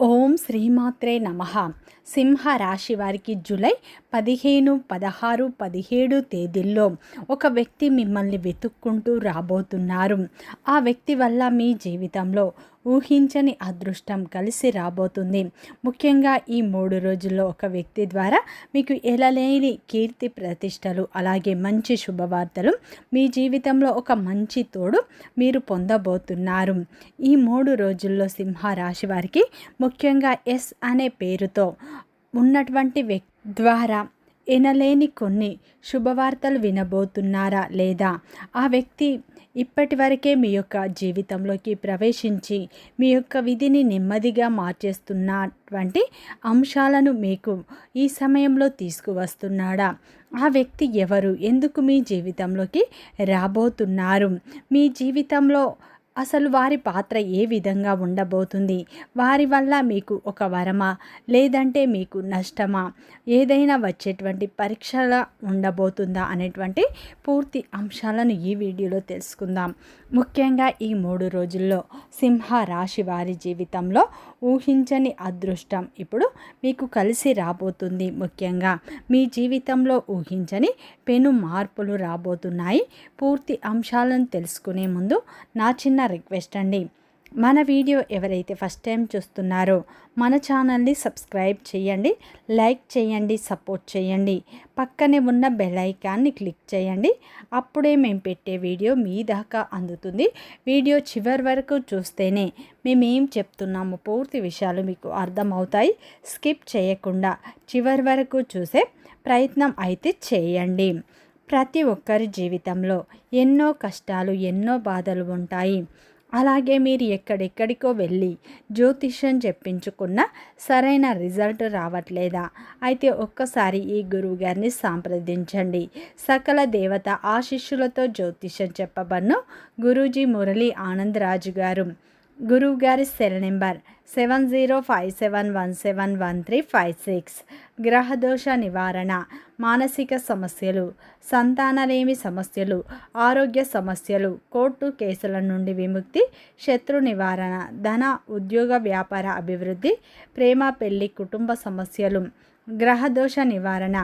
ఓం శ్రీమాత్రే నమః. సింహ రాశి వారికి జూలై 15, 16, 17 తేదీల్లో ఒక వ్యక్తి మిమ్మల్ని వెతుక్కుంటూ రాబోతున్నారు. ఆ వ్యక్తి వల్ల మీ జీవితంలో ఊహించని అదృష్టం కలిసి రాబోతుంది. ముఖ్యంగా ఈ 3 రోజుల్లో ఒక వ్యక్తి ద్వారా మీకు ఎనలేని కీర్తి ప్రతిష్టలు, అలాగే మంచి శుభవార్తలు, మీ జీవితంలో ఒక మంచి తోడు మీరు పొందబోతున్నారు. ఈ 3 రోజుల్లో సింహ రాశి వారికి ముఖ్యంగా ఎస్ అనే పేరుతో ఉన్నటువంటి వ్యక్తి ద్వారా ఎనలేని కొన్ని శుభవార్తలు వినబోతున్నారా, లేదా ఆ వ్యక్తి ఇప్పటి వరకే మీ యొక్క జీవితంలోకి ప్రవేశించి మీ యొక్క విధిని నెమ్మదిగా మార్చేస్తున్నటువంటి అంశాలను మీకు ఈ సమయంలో తీసుకువస్తున్నాడా? ఆ వ్యక్తి ఎవరు? ఎందుకు మీ జీవితంలోకి రాబోతున్నారు? మీ జీవితంలో అసలు వారి పాత్ర ఏ విధంగా ఉండబోతుంది? వారి వల్ల మీకు ఒక వరమా, లేదంటే మీకు నష్టమా, ఏదైనా వచ్చేటువంటి పరీక్షల ఉండబోతుందా అనేటువంటి పూర్తి అంశాలను ఈ వీడియోలో తెలుసుకుందాం. ముఖ్యంగా ఈ 3 రోజుల్లో సింహ రాశి వారి జీవితంలో ఊహించని అదృష్టం ఇప్పుడు మీకు కలిసి రాబోతుంది. ముఖ్యంగా మీ జీవితంలో ఊహించని పెను మార్పులు రాబోతున్నాయి. పూర్తి అంశాలను తెలుసుకునే ముందు నా చిన్న రిక్వెస్ట్ అండి, మన వీడియో ఎవరైతే ఫస్ట్ టైం చూస్తున్నారో మన ఛానల్ని సబ్స్క్రైబ్ చేయండి, లైక్ చేయండి, సపోర్ట్ చేయండి. పక్కనే ఉన్న బెల్ ఐకాన్ని క్లిక్ చేయండి. అప్పుడే మేము పెట్టే వీడియో మీ దాకా అందుతుంది. వీడియో చివరి వరకు చూస్తేనే మేమేం చెప్తున్నామో పూర్తి విషయాలు మీకు అర్థమవుతాయి. స్కిప్ చేయకుండా చివరి వరకు చూసే ప్రయత్నం అయితే చేయండి. ప్రతి ఒక్కరి జీవితంలో ఎన్నో కష్టాలు, ఎన్నో బాధలు ఉంటాయి. అలాగే మీరు ఎక్కడెక్కడికో వెళ్ళి జ్యోతిష్యం చెప్పించుకున్న సరైన రిజల్ట్ రావట్లేదా? అయితే ఒక్కసారి ఈ గురువు గారిని సంప్రదించండి. సకల దేవత ఆశీస్సులతో జ్యోతిష్యం చెప్పబడును గురూజీ మురళీ ఆనంద్ రాజు గారు. గురువు గారి సెల్ నెంబర్ 7057171356. గ్రహదోష నివారణ, మానసిక సమస్యలు, సంతానలేమి సమస్యలు, ఆరోగ్య సమస్యలు, కోర్టు కేసుల నుండి విముక్తి, శత్రు నివారణ, ధన ఉద్యోగ వ్యాపార అభివృద్ధి, ప్రేమ పెళ్లి కుటుంబ సమస్యలు, గ్రహదోష నివారణ,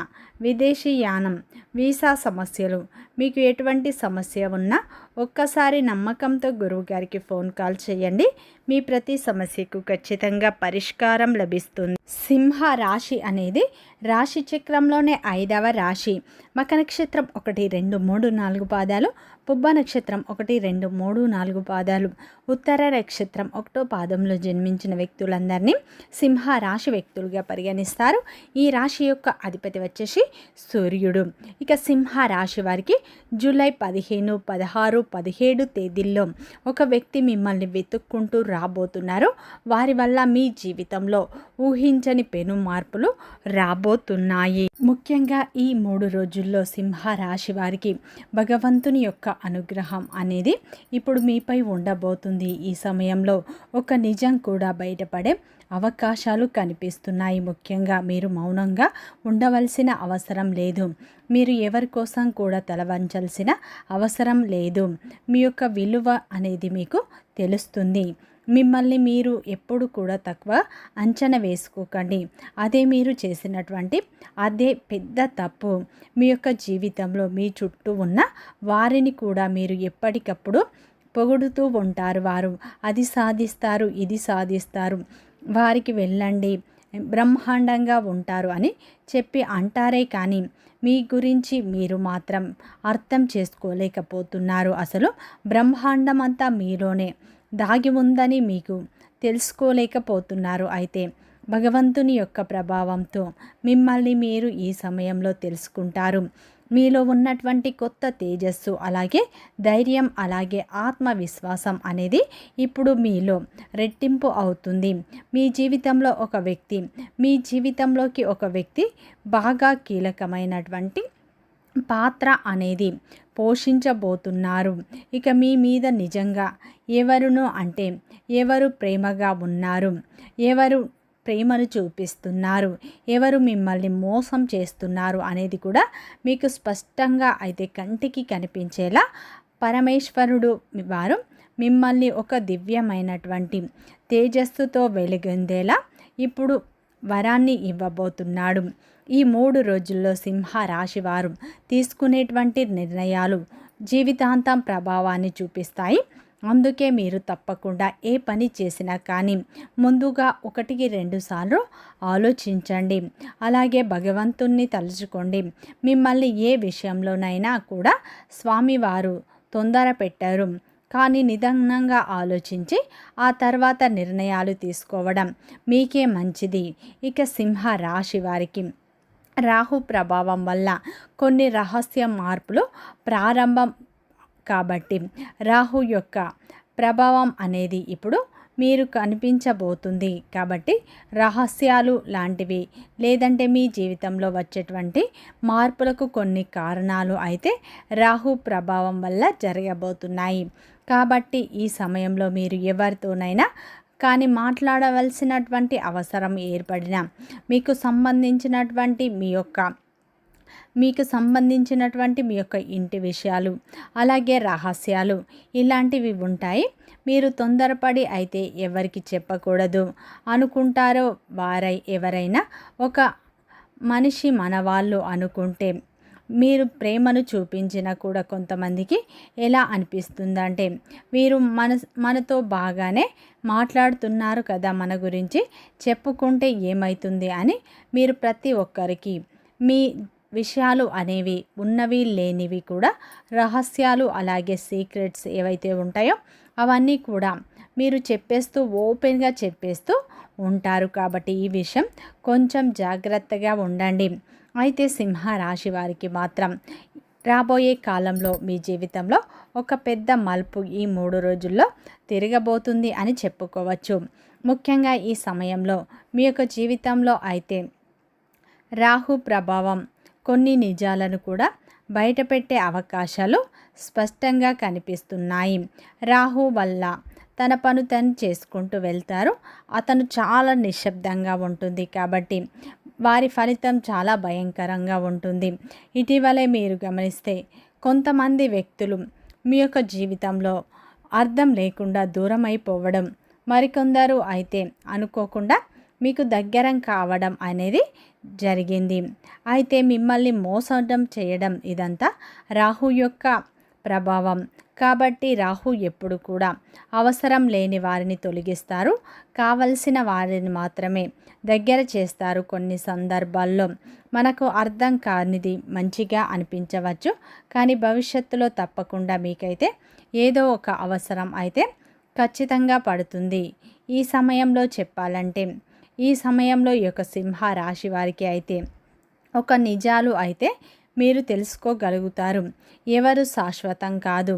విదేశీ యానం, వీసా సమస్యలు, మీకు ఎటువంటి సమస్య ఉన్నా ఒక్కసారి నమ్మకంతో గురువుగారికి ఫోన్ కాల్ చేయండి. మీ ప్రతి సమస్యకు ఖచ్చితంగా పరిష్కారం లభిస్తుంది. సింహ రాశి అనేది రాశి చక్రంలోనే 5వ రాశి. మక నక్షత్రం 1, 2, 3, 4 పాదాలు, పుబ్బ నక్షత్రం 1, 2, 3, 4 పాదాలు, ఉత్తర నక్షత్రం 1వ పాదంలో జన్మించిన వ్యక్తులందరినీ సింహ రాశి వ్యక్తులుగా పరిగణిస్తారు. ఈ రాశి యొక్క అధిపతి వచ్చేసి సూర్యుడు. ఇక సింహ రాశి వారికి జూలై 15, 16, 17 తేదీల్లో ఒక వ్యక్తి మిమ్మల్ని వెతుక్కుంటూ రాబోతున్నారు. వారి వల్ల మీ జీవితంలో ఊహించని పెను మార్పులు రాబోతున్నాయి. ముఖ్యంగా ఈ 3 రోజుల్లో సింహ రాశి వారికి భగవంతుని యొక్క అనుగ్రహం అనేది ఇప్పుడు మీపై ఉండబోతుంది. ఈ సమయంలో ఒక నిజం కూడా బయటపడే అవకాశాలు కనిపిస్తున్నాయి. ముఖ్యంగా మీరు మౌనంగా ఉండవలసిన అవసరం లేదు. మీరు ఎవరి కోసం కూడా తలవంచాల్సిన అవసరం లేదు. మీ యొక్క విలువ అనేది మీకు తెలుస్తుంది. మిమ్మల్ని మీరు ఎప్పుడు కూడా తక్కువ అంచనా వేసుకోకండి. అదే మీరు చేసినటువంటి అదే పెద్ద తప్పు. మీ యొక్క జీవితంలో మీ చుట్టూ ఉన్న వారిని కూడా మీరు ఎప్పటికప్పుడు పొగుడుతూ ఉంటారు. వారు అది సాధిస్తారు, ఇది సాధిస్తారు, వారికి వెళ్ళండి, బ్రహ్మాండంగా ఉంటారు అని చెప్పి అంటారే కానీ మీ గురించి మీరు మాత్రం అర్థం చేసుకోలేకపోతున్నారు. అసలు బ్రహ్మాండం అంతా మీలోనే దాగి ఉందని మీకు తెలుసుకోలేకపోతున్నారు. అయితే భగవంతుని యొక్క ప్రభావంతో మిమ్మల్ని మీరు ఈ సమయంలో తెలుసుకుంటారు. మీలో ఉన్నటువంటి కొత్త తేజస్సు, అలాగే ధైర్యం, అలాగే ఆత్మవిశ్వాసం అనేది ఇప్పుడు మీలో రెట్టింపు అవుతుంది. మీ జీవితంలో మీ జీవితంలోకి ఒక వ్యక్తి బాగా కీలకమైనటువంటి పాత్ర అనేది పోషించబోతున్నారు. ఇక మీ మీద నిజంగా ఎవరు ప్రేమగా ఉన్నారు, ఎవరు ప్రేమను చూపిస్తున్నారు, ఎవరు మిమ్మల్ని మోసం చేస్తున్నారు అనేది కూడా మీకు స్పష్టంగా అయితే కంటికి కనిపించేలా పరమేశ్వరుడు వారు మిమ్మల్ని ఒక దివ్యమైనటువంటి తేజస్సుతో వెలుగొందేలా ఇప్పుడు వరాన్ని ఇవ్వబోతున్నాడు. ఈ 3 రోజుల్లో సింహ రాశి వారు తీసుకునేటువంటి నిర్ణయాలు జీవితాంతం ప్రభావాన్ని చూపిస్తాయి. అందుకే మీరు తప్పకుండా ఏ పని చేసినా కానీ ముందుగా 1-2 సార్లు ఆలోచించండి. అలాగే భగవంతుణ్ణి తలుచుకోండి. మిమ్మల్ని ఏ విషయంలోనైనా కూడా స్వామివారు తొందర పెట్టారు, కానీ నిదానంగా ఆలోచించి ఆ తర్వాత నిర్ణయాలు తీసుకోవడం మీకే మంచిది. ఇక సింహ రాశి వారికి రాహు ప్రభావం వల్ల కొన్ని రహస్య మార్పులు ప్రారంభం కాబట్టి రాహు యొక్క ప్రభావం అనేది ఇప్పుడు మీరు కనిపించబోతుంది. కాబట్టి రహస్యాలు లాంటివి లేదంటే మీ జీవితంలో వచ్చేటువంటి మార్పులకు కొన్ని కారణాలు అయితే రాహు ప్రభావం వల్ల జరగబోతున్నాయి. కాబట్టి ఈ సమయంలో మీరు ఎవరితోనైనా కానీ మాట్లాడవలసినటువంటి అవసరం ఏర్పడిన మీకు సంబంధించినటువంటి మీ యొక్క ఇంటి విషయాలు, అలాగే రహస్యాలు ఇలాంటివి ఉంటాయి. మీరు తొందరపడి అయితే ఎవరికి చెప్పకూడదు. అనుకుంటారో ఎవరైనా ఒక మనిషి మనవాళ్ళు అనుకుంటే మీరు ప్రేమను చూపించినా కూడా కొంతమందికి ఎలా అనిపిస్తుందంటే వీరు మనతో బాగానే మాట్లాడుతున్నారు కదా, మన గురించి చెప్పుకుంటే ఏమవుతుంది అని మీరు ప్రతి ఒక్కరికి మీ విషయాలు అనేవి ఉన్నవి లేనివి కూడా రహస్యాలు అలాగే సీక్రెట్స్ ఏవైతే ఉంటాయో అవన్నీ కూడా మీరు ఓపెన్గా చెప్పేస్తూ ఉంటారు. కాబట్టి ఈ విషయం కొంచెం జాగ్రత్తగా ఉండండి. అయితే సింహ రాశి వారికి మాత్రం రాబోయే కాలంలో మీ జీవితంలో ఒక పెద్ద మలుపు ఈ 3 రోజుల్లో తిరగబోతుంది అని చెప్పుకోవచ్చు. ముఖ్యంగా ఈ సమయంలో మీ యొక్క జీవితంలో అయితే రాహు ప్రభావం కొన్ని నిజాలను కూడా బయటపెట్టే అవకాశాలు స్పష్టంగా కనిపిస్తున్నాయి. రాహు వల్ల తన పను తను చేసుకుంటూ వెళ్తారు. అతను చాలా నిశ్శబ్దంగా ఉంటుంది కాబట్టి వారి ఫలితం చాలా భయంకరంగా ఉంటుంది. ఇటీవలే మీరు గమనిస్తే కొంతమంది వ్యక్తులు మీ యొక్క జీవితంలో అర్థం లేకుండా దూరం అయిపోవడం, మరికొందరు అయితే అనుకోకుండా మీకు దగ్గరం కావడం అనేది జరిగింది. అయితే మిమ్మల్ని మోసం చేయడం ఇదంతా రాహు యొక్క ప్రభావం. కాబట్టి రాహు ఎప్పుడు కూడా అవసరం లేని వారిని తొలగిస్తారు, కావలసిన వారిని మాత్రమే దగ్గర చేస్తారు. కొన్ని సందర్భాల్లో మనకు అర్థం కానిది మంచిగా అనిపించవచ్చు, కానీ భవిష్యత్తులో తప్పకుండా మీకైతే ఏదో ఒక అవసరం అయితే ఖచ్చితంగా పడుతుంది. ఈ సమయంలో చెప్పాలంటే ఈ సమయంలో ఈ యొక్క సింహ రాశి వారికి అయితే ఒక నిజాలు అయితే మీరు తెలుసుకోగలుగుతారు. ఎవరు శాశ్వతం కాదు,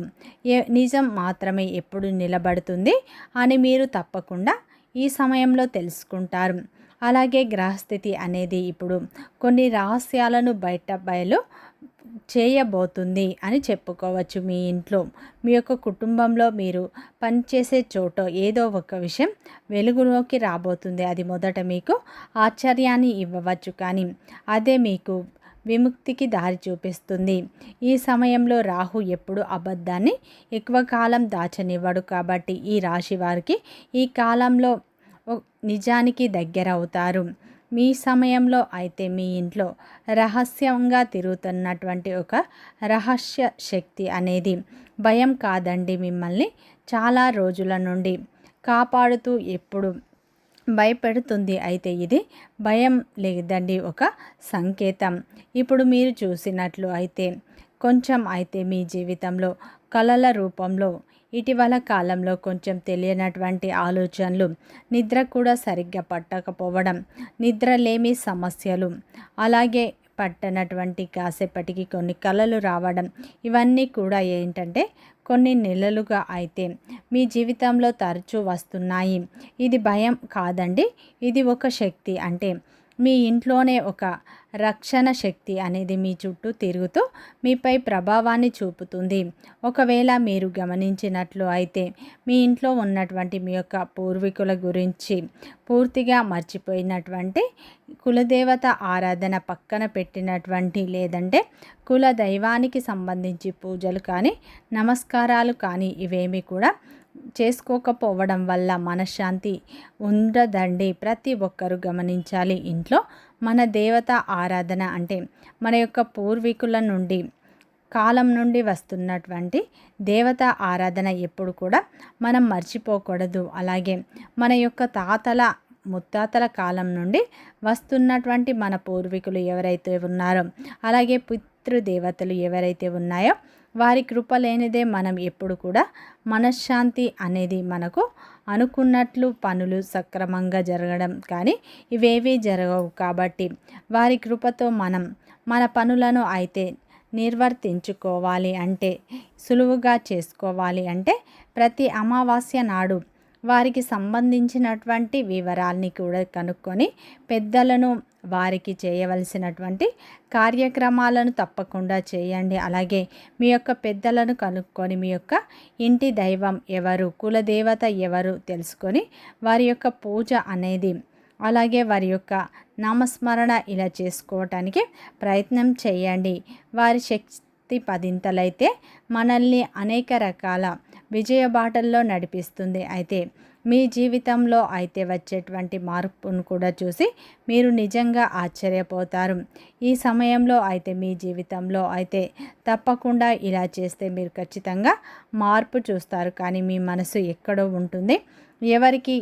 నిజం మాత్రమే ఎప్పుడు నిలబడుతుంది అని మీరు తప్పకుండా ఈ సమయంలో తెలుసుకుంటారు. అలాగే గ్రహస్థితి అనేది ఇప్పుడు కొన్ని రహస్యాలను బయలు చేయబోతుంది అని చెప్పుకోవచ్చు. మీ ఇంట్లో మీ యొక్క కుటుంబంలో మీరు పనిచేసే చోట ఏదో ఒక విషయం వెలుగులోకి రాబోతుంది. అది మొదట మీకు ఆశ్చర్యాన్ని ఇవ్వవచ్చు, కానీ అదే మీకు విముక్తికి దారి చూపిస్తుంది. ఈ సమయంలో రాహు ఎప్పుడు అబద్ధాన్ని ఎక్కువ కాలం దాచనివ్వడు. కాబట్టి ఈ రాశి వారికి ఈ కాలంలో నిజానికి దగ్గర అవుతారు. మీ సమయంలో అయితే మీ ఇంట్లో రహస్యంగా తిరుగుతున్నటువంటి ఒక రహస్య శక్తి అనేది భయం కాదండి, మిమ్మల్ని చాలా రోజుల నుండి కాపాడుతూ ఎప్పుడు భయపెడుతుంది. అయితే ఇది భయం లేదండి, ఒక సంకేతం. ఇప్పుడు మీరు చూసినట్లు అయితే కొంచెం అయితే మీ జీవితంలో కలల రూపంలో ఇటీవల కాలంలో కొంచెం తెలియనటువంటి ఆలోచనలు, నిద్ర కూడా సరిగ్గా పట్టకపోవడం, నిద్రలేమి సమస్యలు, అలాగే పట్టనటువంటి కాసేపటికి కొన్ని కలలు రావడం, ఇవన్నీ కూడా ఏంటంటే కొన్ని నెలలుగా అయితే మీ జీవితంలో తరచూ వస్తున్నాయి. ఇది భయం కాదండి, ఇది ఒక శక్తి. అంటే మీ ఇంట్లోనే ఒక రక్షణ శక్తి అనేది మీ చుట్టూ తిరుగుతూ మీపై ప్రభావాన్ని చూపుతుంది. ఒకవేళ మీరు గమనించినట్లు అయితే మీ ఇంట్లో ఉన్నటువంటి మీ యొక్క పూర్వీకుల గురించి పూర్తిగా మర్చిపోయినటువంటి కులదేవత ఆరాధన పక్కన పెట్టినటువంటి, లేదంటే కుల దైవానికి సంబంధించి పూజలు కానీ నమస్కారాలు కానీ ఇవేమీ కూడా చేసుకోకపోవడం వల్ల మనశ్శాంతి ఉండదండి. ప్రతి ఒక్కరూ గమనించాలి. ఇంట్లో మన దేవత ఆరాధన అంటే మన యొక్క పూర్వీకుల నుండి కాలం నుండి వస్తున్నటువంటి దేవత ఆరాధన ఎప్పుడు కూడా మనం మర్చిపోకూడదు. అలాగే మన యొక్క తాతల ముత్తాతల కాలం నుండి వస్తున్నటువంటి మన పూర్వీకులు ఎవరైతే ఉన్నారో, అలాగే పితృదేవతలు ఎవరైతే ఉన్నాయో వారి కృప లేనిదే మనం ఎప్పుడు కూడా మనశ్శాంతి అనేది మనకు అనుకున్నట్లు పనులు సక్రమంగా జరగడం కానీ ఇవేవీ జరగవు. కాబట్టి వారి కృపతో మనం మన పనులను అయితే నిర్వర్తించుకోవాలి అంటే, సులువుగా చేసుకోవాలి అంటే ప్రతి అమావాస్య నాడు వారికి సంబంధించినటువంటి వివరాల్ని కూడా కనుక్కొని పెద్దలను వారికి చేయవలసినటువంటి కార్యక్రమాలను తప్పకుండా చేయండి. అలాగే మీ యొక్క పెద్దలను కనుక్కొని మీ యొక్క ఇంటి దైవం ఎవరు, కులదేవత ఎవరు తెలుసుకొని వారి యొక్క పూజ అనేది, అలాగే వారి యొక్క నామస్మరణ ఇలా చేసుకోవటానికి ప్రయత్నం చేయండి. వారి శక్తి పదింతలైతే మనల్ని అనేక రకాల విజయ బాటల్లో నడిపిస్తుంది. అయితే మీ జీవితంలో అయితే వచ్చేటువంటి మార్పును కూడా చూసి మీరు నిజంగా ఆశ్చర్యపోతారు. ఈ సమయంలో అయితే మీ జీవితంలో అయితే తప్పకుండా ఇలా చేస్తే మీరు ఖచ్చితంగా మార్పు చూస్తారు. కానీ మీ మనసు ఎక్కడో ఉంటుంది. ఎవరికి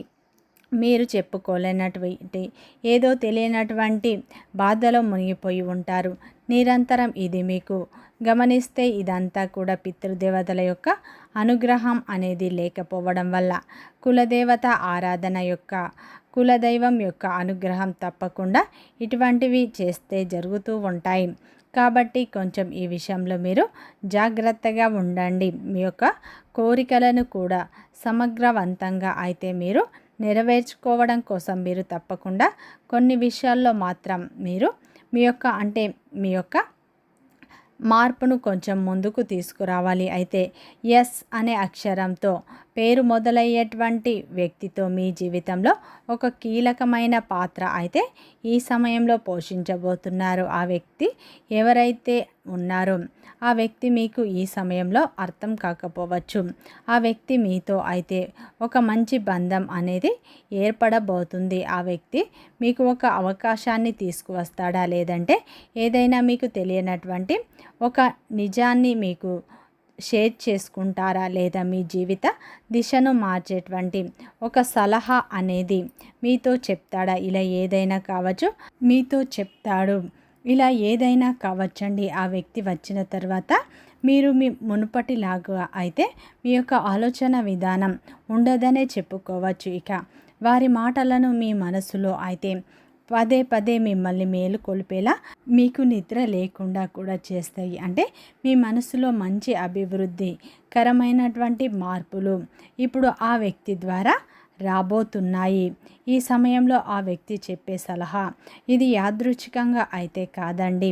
మీరు చెప్పుకోలేనటువంటి ఏదో తెలియనటువంటి బాధలో మునిగిపోయి ఉంటారు. నిరంతరం ఇది మీకు గమనిస్తే ఇదంతా కూడా పితృదేవతల యొక్క అనుగ్రహం అనేది లేకపోవడం వల్ల, కులదేవత ఆరాధన యొక్క కులదైవం యొక్క అనుగ్రహం తప్పకుండా ఇటువంటివి చేస్తే జరుగుతూ ఉంటాయి. కాబట్టి కొంచెం ఈ విషయంలో మీరు జాగ్రత్తగా ఉండండి. మీ యొక్క కోరికలను కూడా సమగ్రవంతంగా అయితే మీరు నెరవేర్చుకోవడం కోసం మీరు తప్పకుండా కొన్ని విషయాల్లో మాత్రం మీరు మీ యొక్క మార్పును కొంచెం ముందుకు తీసుకురావాలి. అయితే ఎస్ అనే అక్షరంతో పేరు మొదలయ్యేటువంటి వ్యక్తితో మీ జీవితంలో ఒక కీలకమైన పాత్ర అయితే ఈ సమయంలో పోషించబోతున్నారు. ఆ వ్యక్తి ఎవరైతే ఉన్నారో ఆ వ్యక్తి మీకు ఈ సమయంలో అర్థం కాకపోవచ్చు. ఆ వ్యక్తి మీతో అయితే ఒక మంచి బంధం అనేది ఏర్పడబోతుంది. ఆ వ్యక్తి మీకు ఒక అవకాశాన్ని తీసుకువస్తాడా, లేదంటే ఏదైనా మీకు తెలియనటువంటి ఒక నిజాన్ని మీకు షేర్ చేసుకుంటారా, లేదా మీ జీవిత దిశను మార్చేటువంటి ఒక సలహా అనేది మీతో చెప్తాడా? ఇలా ఏదైనా కావచ్చు, మీతో చెప్తాడు. ఇలా ఏదైనా కావచ్చండి. ఆ వ్యక్తి వచ్చిన తర్వాత మీరు మీ మునుపటిలాగా అయితే మీ యొక్క ఆలోచన విధానం ఉండదనే చెప్పుకోవచ్చు. ఇక వారి మాటలను మీ మనసులో అయితే పదే పదే మిమ్మల్ని మేలుకొల్పేలా మీకు నిద్ర లేకుండా కూడా చేస్తాయి. అంటే మీ మనసులో మంచి అభివృద్ధికరమైనటువంటి మార్పులు ఇప్పుడు ఆ వ్యక్తి ద్వారా రాబోతున్నాయి. ఈ సమయంలో ఆ వ్యక్తి చెప్పే సలహా ఇది యాదృచ్ఛికంగా అయితే కాదండి.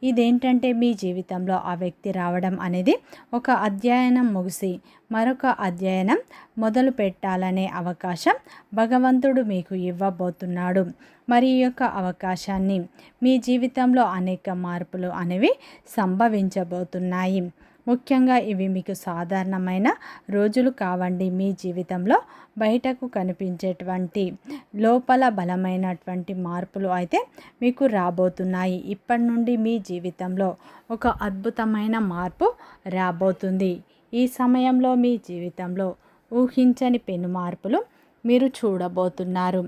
ఇదేంటంటే మీ జీవితంలో ఆ వ్యక్తి రావడం అనేది ఒక అధ్యయనం ముగిసి మరొక అధ్యయనం మొదలు పెట్టాలనే అవకాశం భగవంతుడు మీకు ఇవ్వబోతున్నాడు. మరి ఈ యొక్క అవకాశాన్ని మీ జీవితంలో అనేక మార్పులు అనేవి సంభవించబోతున్నాయి. ముఖ్యంగా ఇవి మీకు సాధారణమైన రోజులు కావండి. మీ జీవితంలో బయటకు కనిపించేటువంటి లోపల బలమైనటువంటి మార్పులు అయితే మీకు రాబోతున్నాయి. ఇప్పటి నుండి మీ జీవితంలో ఒక అద్భుతమైన మార్పు రాబోతుంది. ఈ సమయంలో మీ జీవితంలో ఊహించని పెను మార్పులు మీరు చూడబోతున్నారు.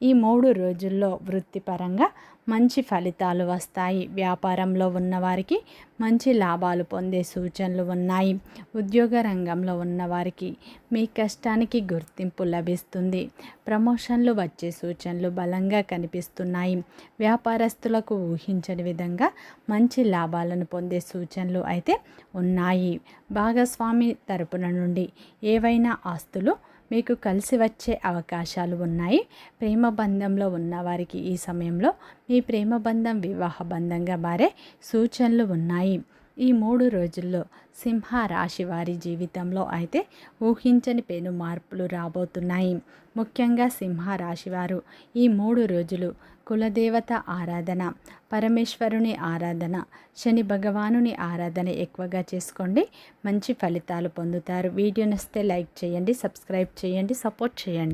ఈ 3 రోజుల్లో వృత్తిపరంగా మంచి ఫలితాలు వస్తాయి. వ్యాపారంలో ఉన్నవారికి మంచి లాభాలు పొందే సూచనలు ఉన్నాయి. ఉద్యోగ రంగంలో ఉన్నవారికి మీ కష్టానికి గుర్తింపు లభిస్తుంది. ప్రమోషన్లు వచ్చే సూచనలు బలంగా కనిపిస్తున్నాయి. వ్యాపారస్తులకు ఊహించని విధంగా మంచి లాభాలను పొందే సూచనలు అయితే ఉన్నాయి. భాగస్వామి తరపున నుండి ఏవైనా ఆస్తులు మీకు కలిసి వచ్చే అవకాశాలు ఉన్నాయి. ప్రేమ బంధంలో ఉన్నవారికి ఈ సమయంలో మీ ప్రేమ బంధం వివాహ బంధంగా మారే సూచనలు ఉన్నాయి. ఈ 3 రోజుల్లో సింహ రాశి వారి జీవితంలో అయితే ఊహించని పెను మార్పులు రాబోతున్నాయి. ముఖ్యంగా సింహ రాశివారు ఈ 3 రోజులు కులదేవత ఆరాధన, పరమేశ్వరుని ఆరాధన, శని భగవానుని ఆరాధన ఎక్కువగా చేసుకోండి. మంచి ఫలితాలు పొందుతారు. వీడియో నచ్చితే లైక్ చేయండి, సబ్స్క్రైబ్ చేయండి, సపోర్ట్ చేయండి.